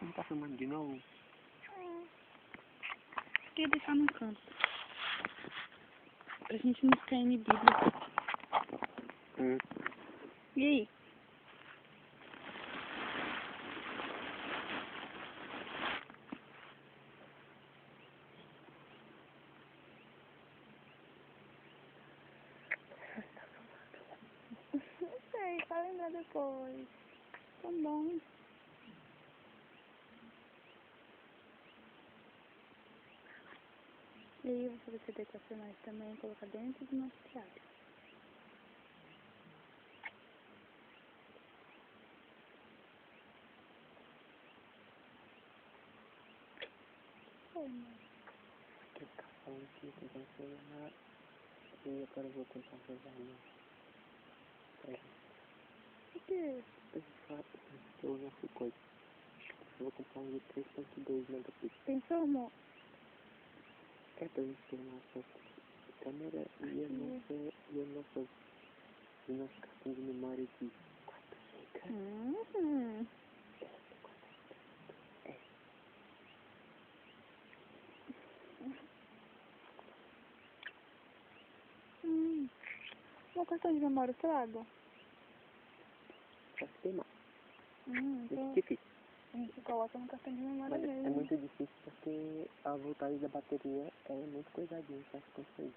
não tá filmando de novo? Queria deixar no canto. Pra gente não ficar inibido. E aí? Não sei, só lembrar depois. Tá bom. E aí eu vou fazer CD com a filmagem também, colocar dentro do nosso teatro. Que eu tava falando que eu comprei um celular e agora eu vou comprar um celular pra gente. O quê? Eu não fui coisa. Eu vou comprar um de 3.2 megapixels. Pensou, amor? É pra gente ter nossa câmera e nosso cartão de memória de 4 GB. Uma cartão de memória estraga? Só se queimar. Então Muito difícil. a gente coloca no cartão de memória Mas mesmo. é muito difícil porque a voltagem da bateria é muito coisadinha, só que consegue.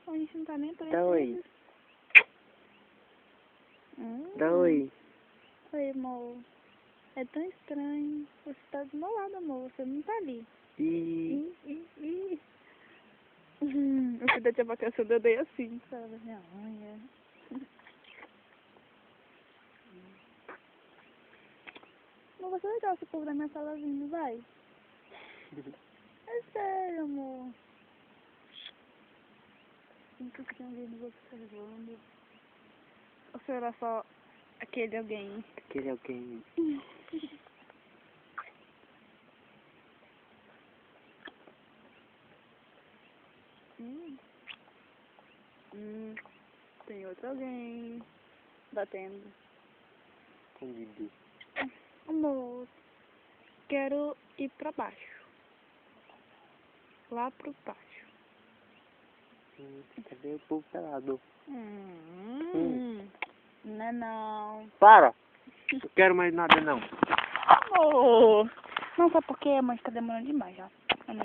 A gente não tá nem preso. Dá oi. Dá oi. Oi, amor. É tão estranho. Você tá do meu lado, amor. Você não tá ali. O filho de abacaxi eu dei assim, sabe? Minha unha. Não vai ser legal se o povo da minha sala vindo, vai. É sério, amor. Sinto que tem alguém nos observando. Ou será só aquele alguém? Aquele alguém. Tem outro alguém batendo. Escondido. Amor, quero ir pra baixo. Lá pro baixo. Cadê o povo pelado? Não é não. Para! Não quero mais nada não. Amor! Não, sabe por quê? A mãe está demorando demais já.